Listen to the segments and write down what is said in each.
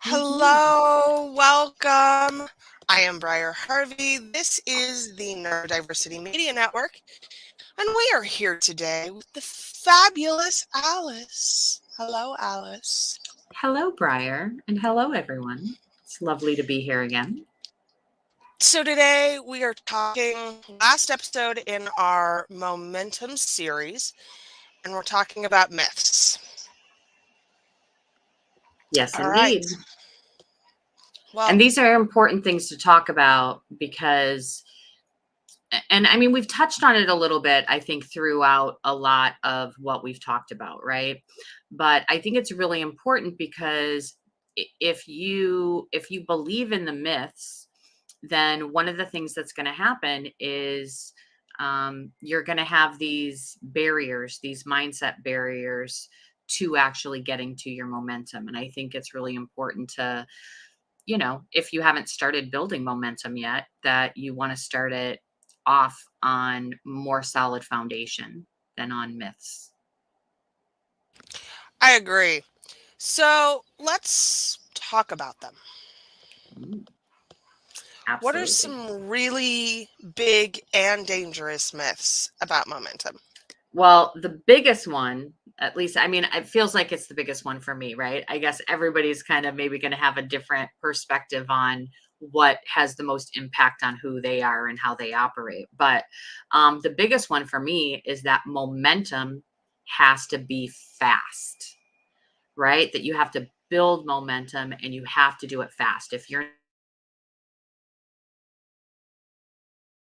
Hello, welcome. I am Briar Harvey. This is the Neurodiversity Media Network, and we are here today with the fabulous Alice. Hello, Alice. Hello, Briar, and hello, everyone. It's lovely to be here again. So today we are talking last episode in our Momentum series, and we're talking about myths. Yes, All right. indeed. Well, And these are important things to talk about because, and I mean, we've touched on it a little bit, I think, throughout a lot of what we've talked about, right? But I think it's really important because if you believe in the myths, then one of the things that's going to happen is you're going to have these barriers, these mindset barriers to actually getting to your momentum. And I think it's really important to, if you haven't started building momentum yet, that you want to start it off on more solid foundation than on myths. I agree. So let's talk about them. What are Absolutely. some really big and dangerous myths about momentum? Well, the biggest one, at least, I mean, it feels like it's the biggest one for me, right? I guess everybody's kind of maybe going to have a different perspective on what has the most impact on who they are and how they operate. But the biggest one for me is that momentum has to be fast, right? That you have to build momentum and you have to do it fast. If you're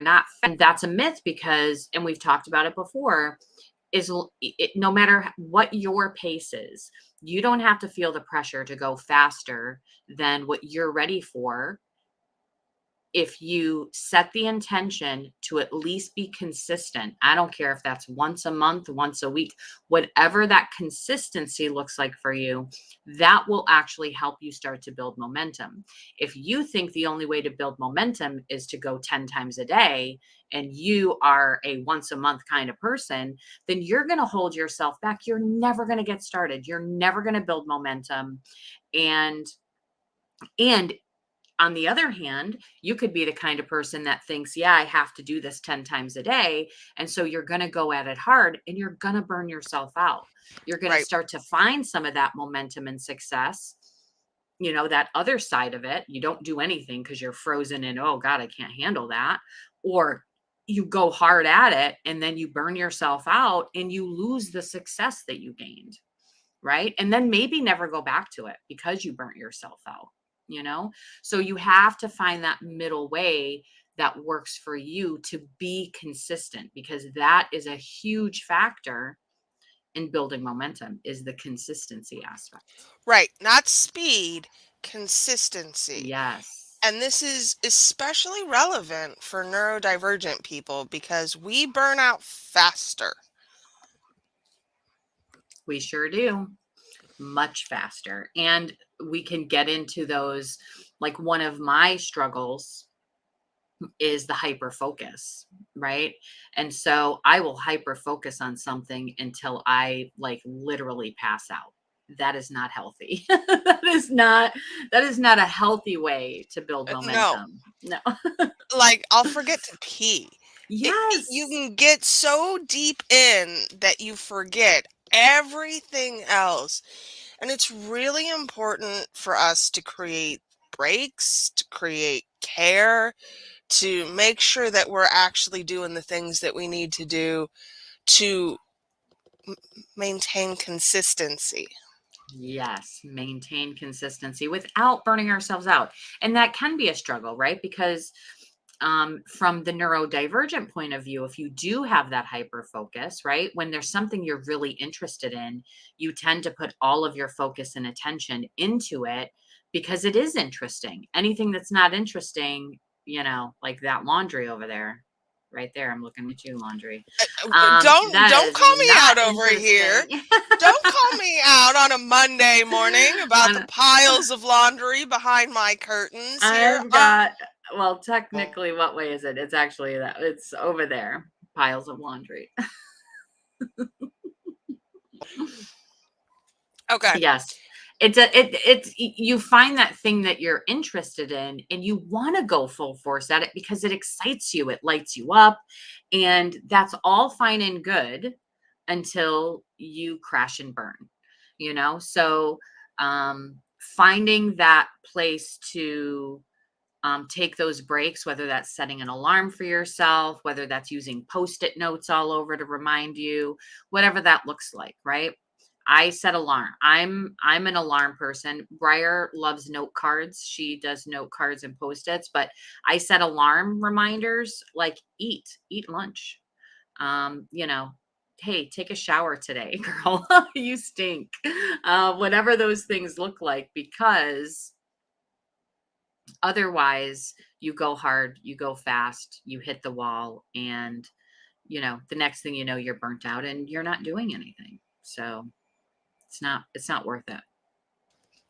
not, and that's a myth because, and we've talked about it before, no matter what your pace is, you don't have to feel the pressure to go faster than what you're ready for if you set the intention to at least be consistent. I don't care if that's once a month, once a week, whatever that consistency looks like for you, that will actually help you start to build momentum. If you think the only way to build momentum is to go 10 times a day and you are a once a month kind of person, then you're going to hold yourself back. You're never going to get started. You're never going to build momentum. And on the other hand, you could be the kind of person that thinks, yeah, I have to do this 10 times a day. And so you're going to go at it hard and you're going to burn yourself out. You're going to Right. start to find some of that momentum and success, that other side of it. You don't do anything because you're frozen in, oh God, I can't handle that. Or you go hard at it and then you burn yourself out and you lose the success that you gained. Right. And then maybe never go back to it because you burnt yourself out. So you have to find that middle way that works for you to be consistent, because that is a huge factor in building momentum, is the consistency aspect. Right. Not speed, consistency. Yes, And this is especially relevant for neurodivergent people because we burn out faster. we sure do. Much faster. And we can get into those. Like, one of my struggles is the hyper focus, right? And so I will hyper focus on something until I literally pass out. That is not healthy. That is not a healthy way to build No, momentum. No. like I'll forget to pee. You Yes. can get so deep in that you forget everything else. And it's really important for us to create breaks, to create care, to make sure that we're actually doing the things that we need to do to maintain consistency. Yes, maintain consistency without burning ourselves out. And that can be a struggle, right? Because from the neurodivergent point of view, if you do have that hyper focus, right, when there's something you're really interested in, you tend to put all of your focus and attention into it because it is interesting. Anything that's not interesting, like that laundry over there, right there, I'm looking at you, laundry. That Don't is call me out not over here. interesting. Don't call me out on a Monday morning about the On piles of laundry behind my curtains here. I've got, well, technically, what way is it? It's actually it's over there, piles of laundry. Okay. Yes. It's you find that thing that you're interested in and you want to go full force at it because it excites you, it lights you up, and that's all fine and good until you crash and burn, you know? So finding that place to take those breaks, whether that's setting an alarm for yourself, whether that's using post-it notes all over to remind you, whatever that looks like, right? I set alarm. I'm an alarm person. Briar loves note cards. She does note cards and post-its, but I set alarm reminders like eat lunch. You know, hey, take a shower today, girl. You stink. Whatever those things look like, because otherwise, you go hard, you go fast, you hit the wall, and the next thing you know, you're burnt out and you're not doing anything. So it's not worth it.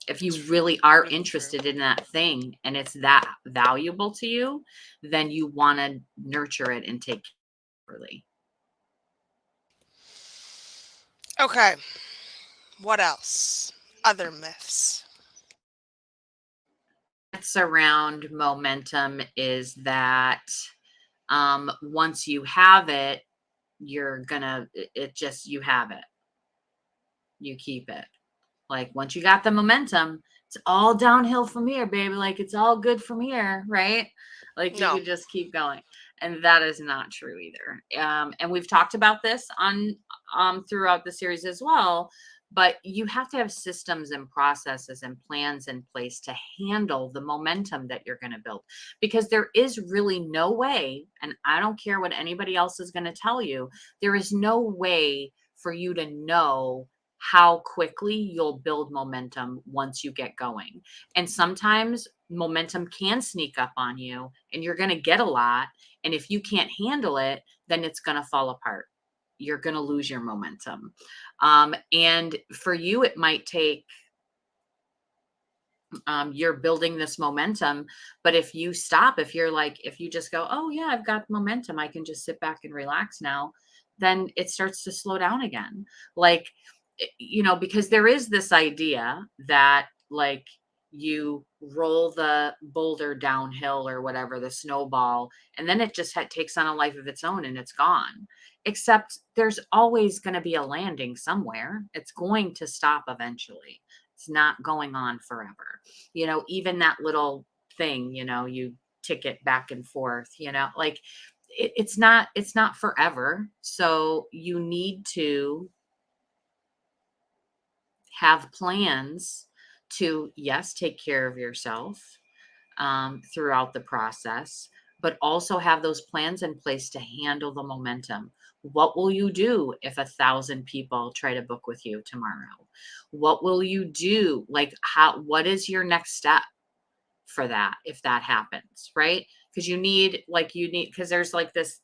If you It's really are really true. interested in that thing and it's that valuable to you, then you want to nurture it and take care of it really. Okay, what else? Other myths. Myths around momentum is that once you have it, you're gonna it just you have it, you keep it. Like once you got the momentum, it's all downhill from here, baby. Like it's all good from here, right? Like you No, could just keep going. And that is not true either. And we've talked about this on throughout the series as well. But you have to have systems and processes and plans in place to handle the momentum that you're going to build. Because there is really no way, and I don't care what anybody else is going to tell you, there is no way for you to know how quickly you'll build momentum once you get going. And sometimes momentum can sneak up on you and you're going to get a lot. And if you can't handle it, then it's going to fall apart. You're going to lose your momentum. And for you, it might take, you're building this momentum. But if you stop, if you just go, oh, yeah, I've got momentum, I can just sit back and relax now, then it starts to slow down again. Like, because there is this idea that like you roll the boulder downhill or whatever, the snowball, and then it just takes on a life of its own and it's gone. Except there's always going to be a landing somewhere. It's going to stop eventually. It's not going on forever. Even that little thing, you tick it back and forth, like it's not forever. So you need to have plans to, yes, take care of yourself throughout the process, but also have those plans in place to handle the momentum. What will you do if 1,000 people try to book with you tomorrow? What will you do? Like, what is your next step for that if that happens, right? Because because there's like this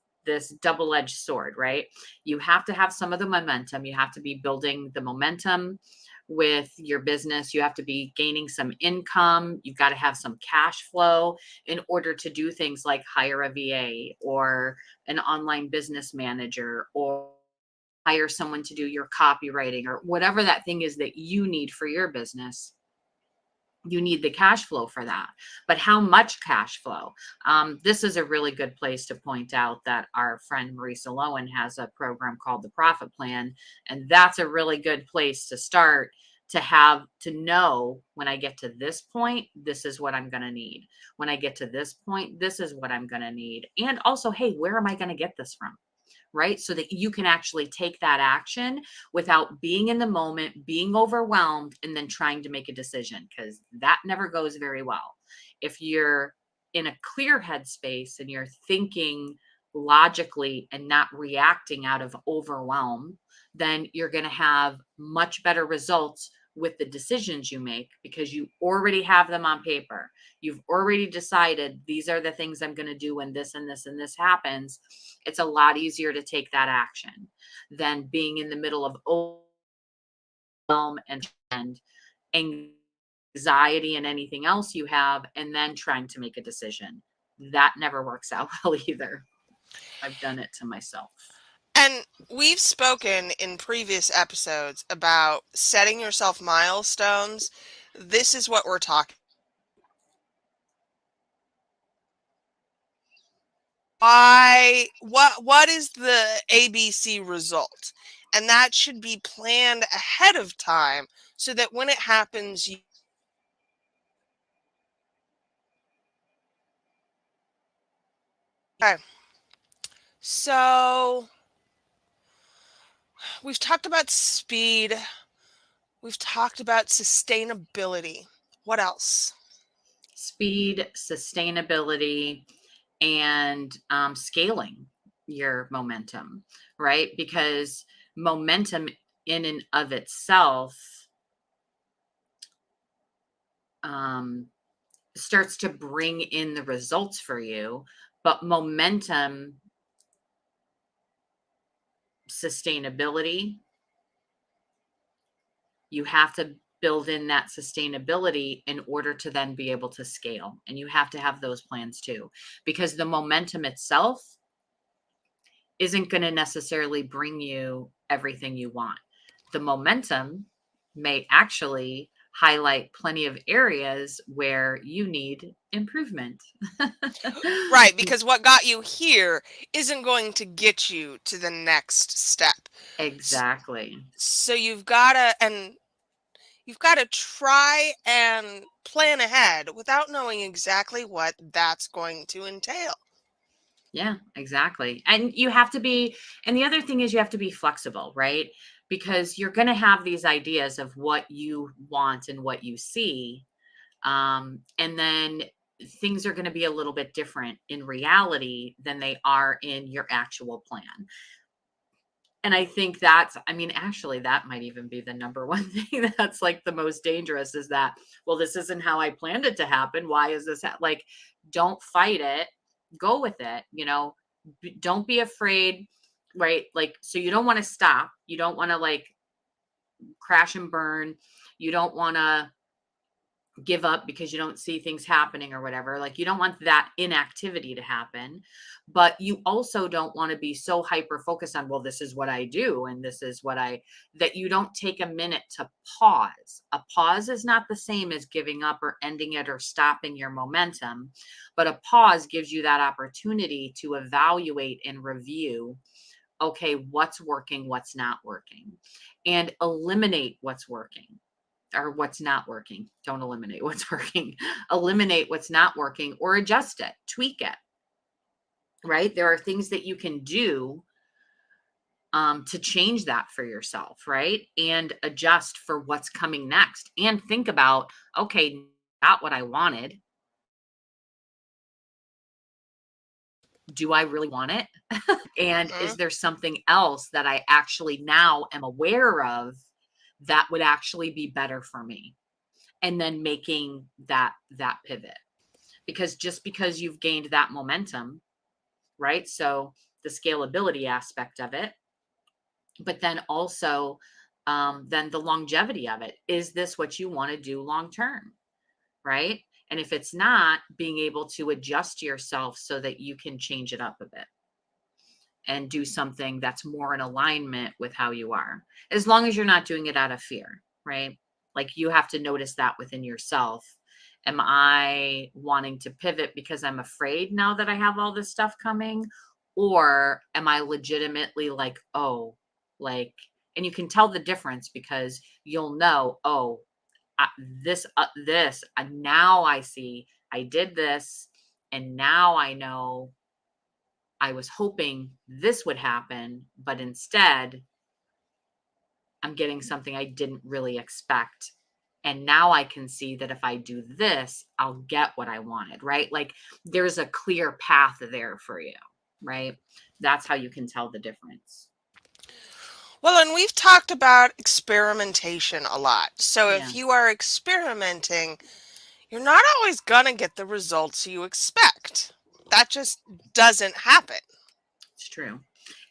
double-edged sword, right? You have to have some of the momentum. You have to be building the momentum with your business. You have to be gaining some income. You've got to have some cash flow in order to do things like hire a VA or an online business manager, or hire someone to do your copywriting or whatever that thing is that you need for your business. You need the cash flow for that. But how much cash flow? This is a really good place to point out that our friend Marisa Lowen has a program called the Profit Plan. And that's a really good place to start, to know, when I get to this point, this is what I'm going to need. When I get to this point, this is what I'm going to need. And also, hey, where am I going to get this from? Right? So that you can actually take that action without being in the moment, being overwhelmed, and then trying to make a decision, because that never goes very well. If you're in a clear headspace and you're thinking logically and not reacting out of overwhelm, then you're going to have much better results with the decisions you make, because you already have them on paper. You've already decided these are the things I'm going to do when this and this and this happens. It's a lot easier to take that action than being in the middle of overwhelm and anxiety and anything else you have, and then trying to make a decision. That never works out well either. I've done it to myself. And we've spoken in previous episodes about setting yourself milestones. This is what we're talking. Why, what is the ABC result? And that should be planned ahead of time so that when it happens, you okay. So we've talked about speed, we've talked about sustainability. What else? Speed, sustainability, and scaling your momentum, right? Because momentum in and of itself um, starts to bring in the results for you, but momentum, sustainability, you have to build in that sustainability in order to then be able to scale. And you have to have those plans too, because the momentum itself isn't going to necessarily bring you everything you want. The momentum may actually highlight plenty of areas where you need improvement. Right, because what got you here isn't going to get you to the next step. S- Exactly. So you've got to try and plan ahead without knowing exactly what that's going to entail. Yeah, exactly. And you have to be, and the other thing is you have to be flexible, right? Because you're going to have these ideas of what you want and what you see. And then things are going to be a little bit different in reality than they are in your actual plan. And I think that's, I mean, actually, that might even be the number one thing that's like the most dangerous is that, well, this isn't how I planned it to happen. Why is this like, don't fight it, go with it, don't be afraid, right? Like, so you don't want to stop. You don't want to like crash and burn. You don't want to give up because you don't see things happening or whatever. Like you don't want that inactivity to happen, but you also don't want to be so hyper focused on, well, this is what I do and this is what I that you don't take a minute to pause. A pause is not the same as giving up or ending it or stopping your momentum, but a pause gives you that opportunity to evaluate and review, okay, what's working, what's not working, and eliminate what's working or what's not working. Don't eliminate what's working. Eliminate what's not working or adjust it, tweak it, right? There are things that you can do to change that for yourself, right? And adjust for what's coming next. And think about, okay, not what I wanted. Do I really want it? And Mhm. is there something else that I actually now am aware of that would actually be better for me? And then making that pivot. Because just because you've gained that momentum, right? So the scalability aspect of it, but then also then the longevity of it. Is this what you want to do long term, right? And if it's not, being able to adjust yourself so that you can change it up a bit and do something that's more in alignment with how you are, as long as you're not doing it out of fear, right? Like you have to notice that within yourself. Am I wanting to pivot because I'm afraid now that I have all this stuff coming? Or am I legitimately like, oh, like, and you can tell the difference because you'll know, oh, uh, now I see I did this, and now I know I was hoping this would happen, but instead, I'm getting something I didn't really expect. And now I can see that if I do this, I'll get what I wanted, right? Like there's a clear path there for you, right? That's how you can tell the difference. Well, and we've talked about experimentation a lot. So if Yeah, you are experimenting, you're not always going to get the results you expect. That just doesn't happen. it's true.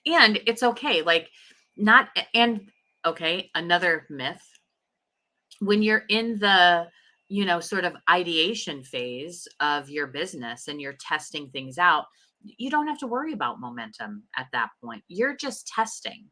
And it's okay. Like, not, and okay, another myth when you're in the sort of ideation phase of your business and you're testing things out, you don't have to worry about momentum at that point. You're just testing,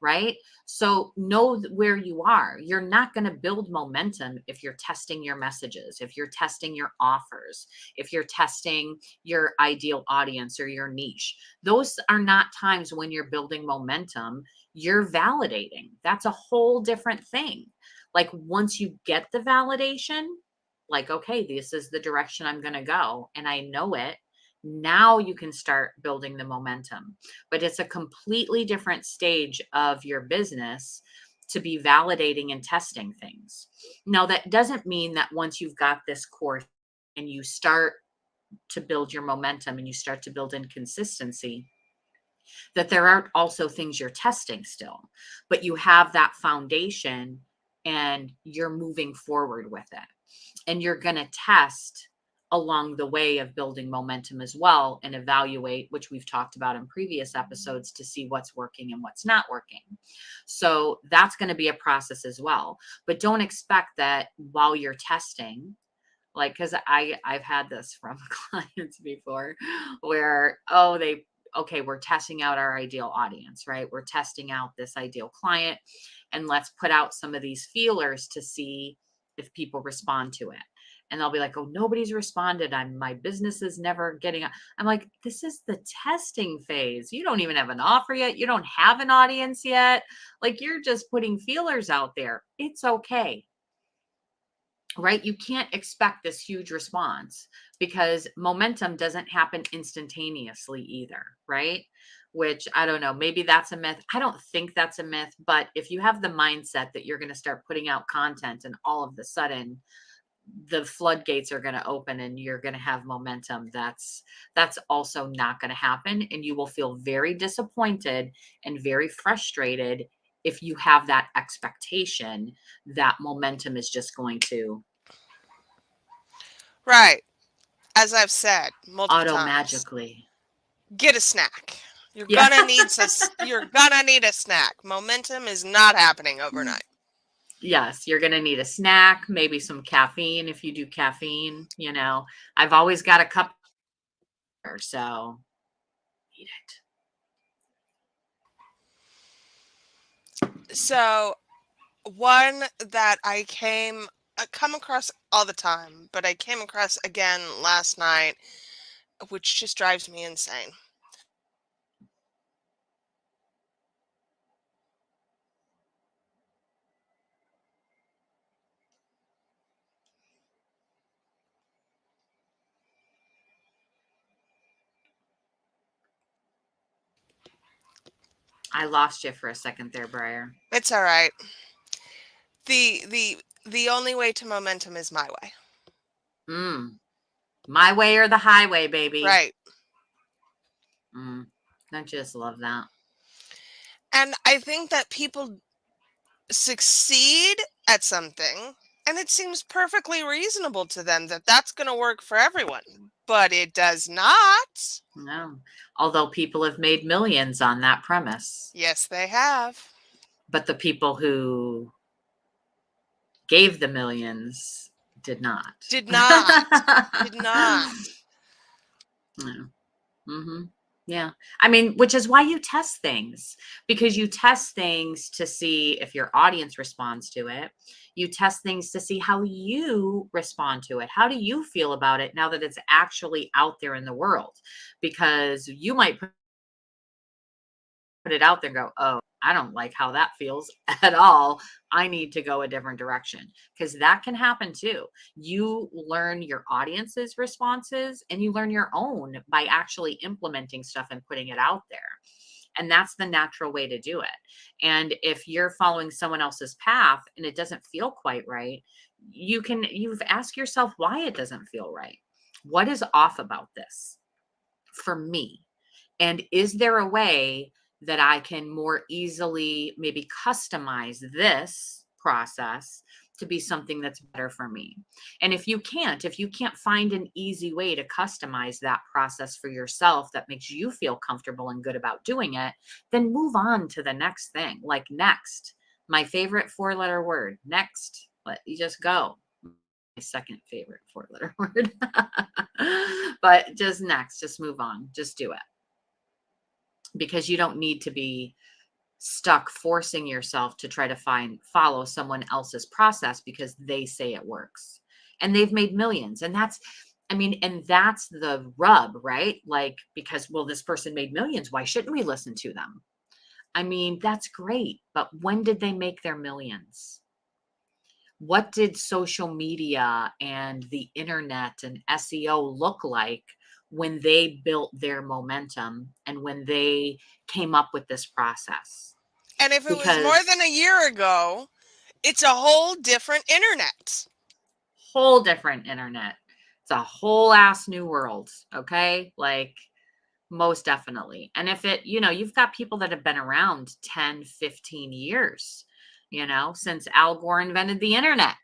right? So know where you are. You're not going to build momentum if you're testing your messages, if you're testing your offers, if you're testing your ideal audience or your niche. Those are not times when you're building momentum. You're validating. That's a whole different thing. Like once you get the validation, like, okay, this is the direction I'm going to go, and I know it. Now you can start building the momentum, but it's a completely different stage of your business to be validating and testing things. Now, that doesn't mean that once you've got this course and you start to build your momentum and you start to build in consistency, that there aren't also things you're testing still, but you have that foundation and you're moving forward with it. And you're going to test along the way of building momentum as well and evaluate, which we've talked about in previous episodes, to see what's working and what's not working. So that's going to be a process as well. But don't expect that while you're testing, like, because I've had this from clients before where, okay, we're testing out our ideal audience, right? We're testing out this ideal client, and let's put out some of these feelers to see if people respond to it. And they'll be like, oh, nobody's responded. My business is never getting. I'm like, this is the testing phase. You don't even have an offer yet. You don't have an audience yet. Like, you're just putting feelers out there. It's okay. Right? You can't expect this huge response because momentum doesn't happen instantaneously either, right? Which I don't know, maybe that's a myth. I don't think that's a myth, but if you have the mindset that you're going to start putting out content and all of a sudden the floodgates are going to open and you're going to have momentum, that's also not going to happen, and you will feel very disappointed and very frustrated if you have that expectation that momentum is just going to Right. As I've said multiple auto times, magically. get a snack. Yeah. You're gonna need a snack. Momentum is not happening overnight. Yes, you're going to need a snack, maybe some caffeine if you do caffeine. I've always got a cup, so eat So one that I come across all the time, but I came across again last night, which just drives me insane. I lost you for a second there, Briar. It's all right. The only way to momentum is my way. Mm. My way or the highway, baby. Right. Don't you just love that? And I think that people succeed at something, and it seems perfectly reasonable to them that that's going to work for everyone, but it does not. No. Although people have made millions on that premise. Yes, they have. But the people who gave the millions did not. Did not. Did not. No. Mm-hmm. Yeah. I mean, which is why you test things, because you test things to see if your audience responds to it. You test things to see how you respond to it. How do you feel about it now that it's actually out there in the world? Because you might put it out there and go, oh, I don't like how that feels at all. I need to go a different direction, because that can happen too. You learn your audience's responses and you learn your own by actually implementing stuff and putting it out there. And that's the natural way to do it. And if you're following someone else's path and it doesn't feel quite right, you've asked yourself why it doesn't feel right. What is off about this for me? And is there a way that I can more easily maybe customize this process to be something that's better for me? And if you can't find an easy way to customize that process for yourself that makes you feel comfortable and good about doing it, then move on to the next thing. Like next, my favorite 4-letter word, next. Let you just go. second favorite four-letter word. But just next, just move on. Just do it. Because you don't need to be stuck forcing yourself to try to follow someone else's process because they say it works. And they've made millions. And that's, I mean, and that's the rub, right? Like, because, well, this person made millions. Why shouldn't we listen to them? I mean, that's great. But when did they make their millions? What did social media and the internet and SEO look like when they built their momentum and when they came up with this process? And if it was more Because than a year ago, it's a whole different internet. whole different internet. It's a whole ass new world. Okay. Like, most definitely. And if it, you've got people that have been around 10, 15 years, since Al Gore invented the internet.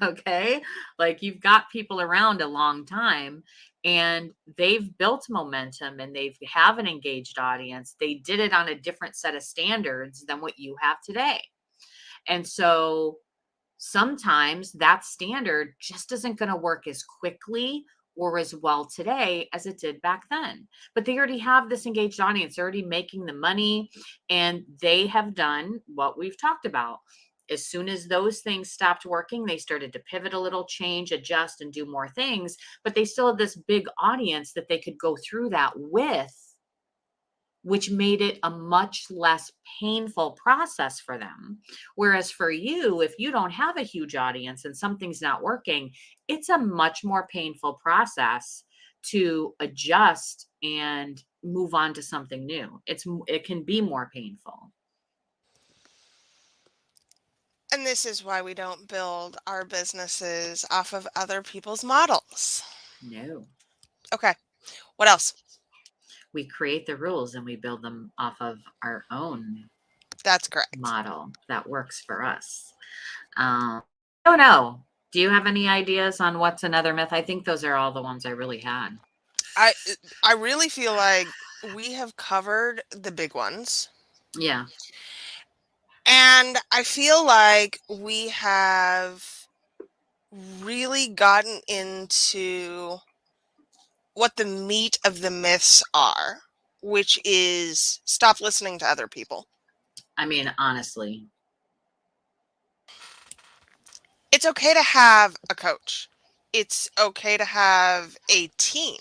Okay. Like, you've got people around a long time and they've built momentum and they have an engaged audience. They did it on a different set of standards than what you have today. And so sometimes that standard just isn't going to work as quickly or as well today as it did back then. But they already have this engaged audience, they're already making the money, and they have done what we've talked about. As soon as those things stopped working, they started to pivot a little, change, adjust, and do more things. But they still have this big audience that they could go through that with, which made it a much less painful process for them. Whereas for you, if you don't have a huge audience and something's not working, it's a much more painful process to adjust and move on to something new. It can be more painful. And this is why we don't build our businesses off of other people's models. No. Okay, what else? We create the rules and we build them off of our own That's correct. model that works for us. I don't know. Do you have any ideas on what's another myth? I think those are all the ones I really had. I I really feel like we have covered the big ones. Yeah. And I feel like we have really gotten into what the meat of the myths are, which is stop listening to other people. I mean, honestly, It's okay to have a coach. It's okay to have a team.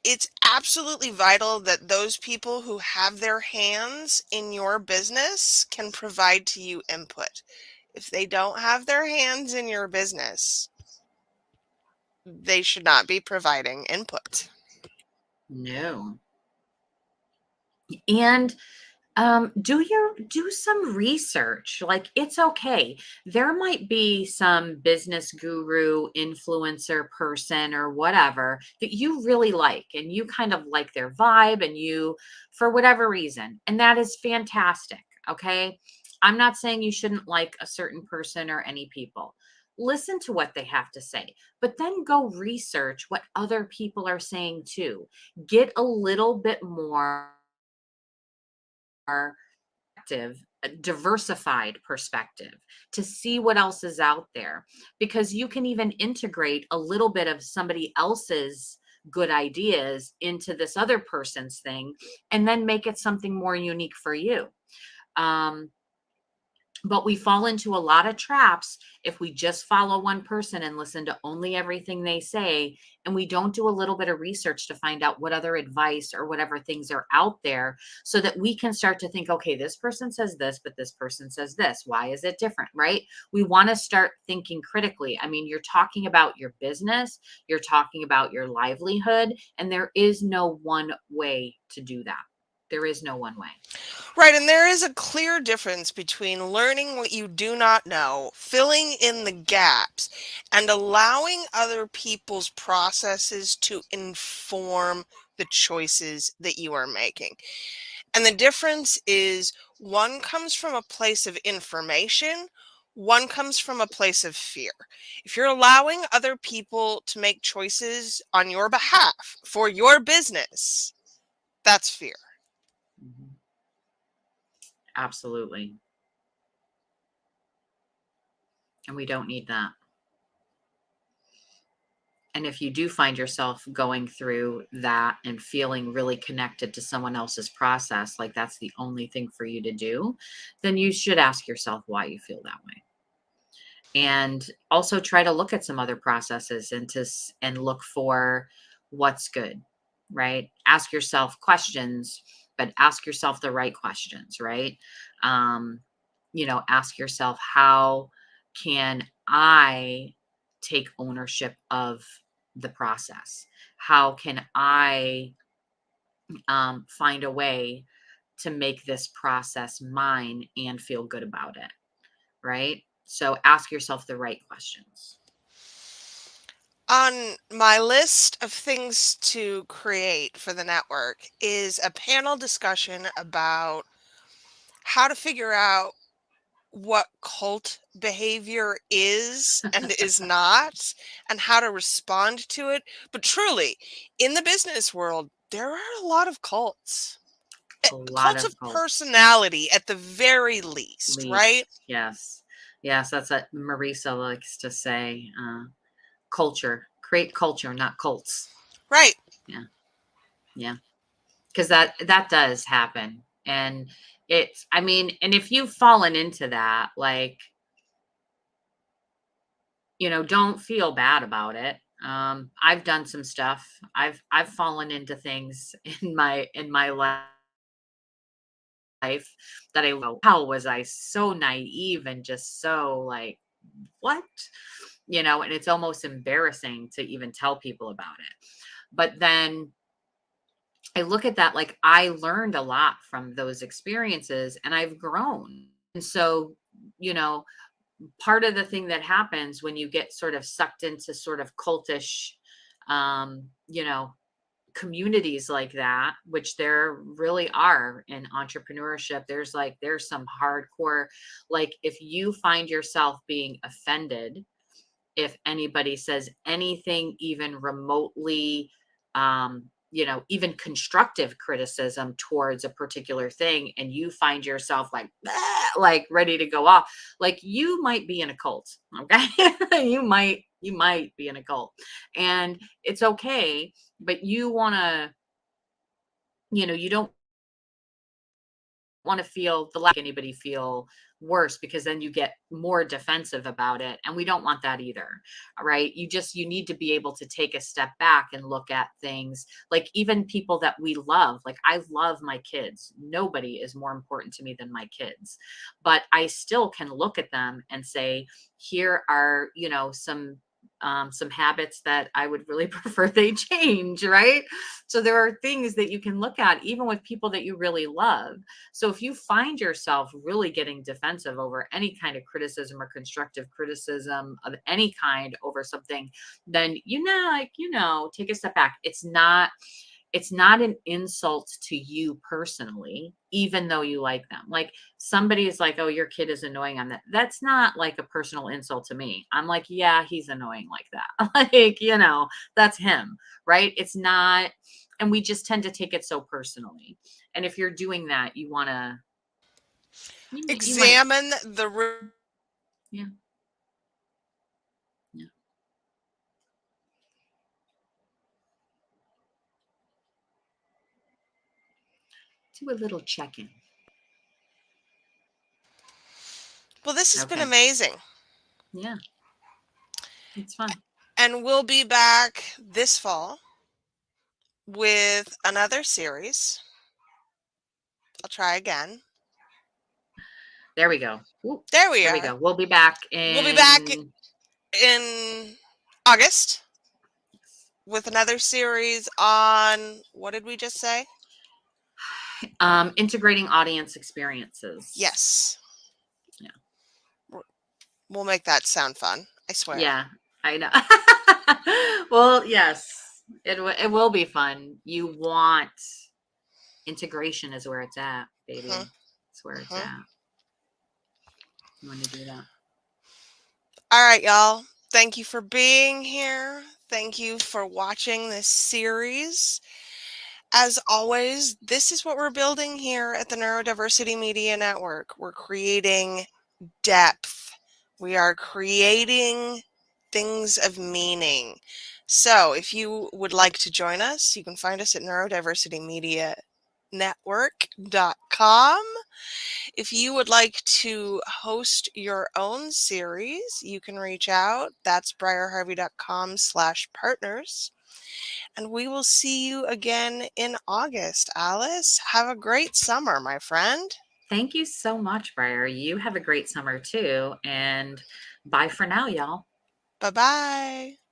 It's absolutely vital that those people who have their hands in your business can provide to you input. If they don't have their hands in your business, they should not be providing input. no. And do some research. Like, it's okay. There might be some business guru, influencer person or whatever that you really like and you kind of like their vibe and you, for whatever reason, and that is fantastic. Okay. I'm not saying you shouldn't like a certain person or any people. Listen to what they have to say, but then go research what other people are saying too. Get a little bit more a diversified perspective to see what else is out there, because you can even integrate a little bit of somebody else's good ideas into this other person's thing and then make it something more unique for you. um, but we fall into a lot of traps if we just follow one person and listen to only everything they say, and we don't do a little bit of research to find out what other advice or whatever things are out there, so that we can start to think, okay, this person says this, but this person says this. Why is it different, right? We want to start thinking critically. I mean, you're talking about your business, you're talking about your livelihood, and there is no one way to do that. There is no one way. Right, and there is a clear difference between learning what you do not know, filling in the gaps, and allowing other people's processes to inform the choices that you are making. And the difference is one comes from a place of information, one comes from a place of fear. If you're allowing other people to make choices on your behalf for your business, that's fear. Mhm. Absolutely. And we don't need that. And if you do find yourself going through that and feeling really connected to someone else's process, like that's the only thing for you to do, then you should ask yourself why you feel that way. And also try to look at some other processes and look for what's good, right? Ask yourself questions, but ask yourself the right questions, right? Um, ask yourself, how can I take ownership of the process? How can I find a way to make this process mine and feel good about it? Right? So ask yourself the right questions. On my list of things to create for the network is a panel discussion about how to figure out what cult behavior is and is not, and how to respond to it. But truly, in the business world, there are a lot of cults. A lot Cults of of cults. personality at the very least, right? Least, yes. Yes, that's what Marisa likes to say. Culture. Create culture, not cults. Right. Yeah. Yeah. Because that does happen. And I mean, and if you've fallen into that, like, don't feel bad about it. I've done some stuff. I've fallen into things in my life that I go, how was I so naive and just so like, what? And it's almost embarrassing to even tell people about it. But then I look at that, like, I learned a lot from those experiences and I've grown. And so, you know, part of the thing that happens when you get sort of sucked into sort of cultish, um, you know, communities like that, which there really are in entrepreneurship, there's some hardcore, like, if you find yourself being offended if anybody says anything even remotely, even constructive criticism towards a particular thing, and you find yourself like, "Ah," like ready to go off, like, you might be in a cult. Okay. You might be in a cult, and it's okay, but you don't want to feel the lack anybody feel worse, because then you get more defensive about it, and we don't want that either. Right? You need to be able to take a step back and look at things, like, even people that we love. Like, I love my kids, nobody is more important to me than my kids, but I still can look at them and say, here are, some habits that I would really prefer they change. Right? So there are things that you can look at even with people that you really love. So if you find yourself really getting defensive over any kind of criticism or constructive criticism of any kind over something, then, take a step back. It's not an insult to you personally, even though you like them. Like, somebody is like, "Oh, your kid is annoying on that." That's not like a personal insult to me. I'm like, "Yeah, he's annoying like that." Like, that's him, right? It's not, and we just tend to take it so personally. And if you're doing that, you might, Examine the yeah, yeah, do a little check-in. Well, this has been Okay. amazing. Yeah, it's fun. And we'll be back this fall with another series. I'll try again. There we go. Ooh, There we there we are. go. We'll be back We'll be back in in August with another series on, what did we just say? integrating audience experiences. Yes. Yeah. We'll make that sound fun. I swear. Yeah, I know. Well, yes, it will be fun. You want integration is where it's at, Hmm. baby. It's where it's Hmm. at. You want to do that. All right, y'all. Thank you for being here. Thank you for watching this series. As always, this is what we're building here at the Neurodiversity Media Network. We're creating depth. We are creating things of meaning. So if you would like to join us, you can find us at neurodiversitymedianetwork.com. If you would like to host your own series, you can reach out. That's briarharvey.com/partners. And we will see you again in August. Alice, have a great summer, my friend. Thank you so much, Briar. You have a great summer too. And bye for now, y'all. Bye bye.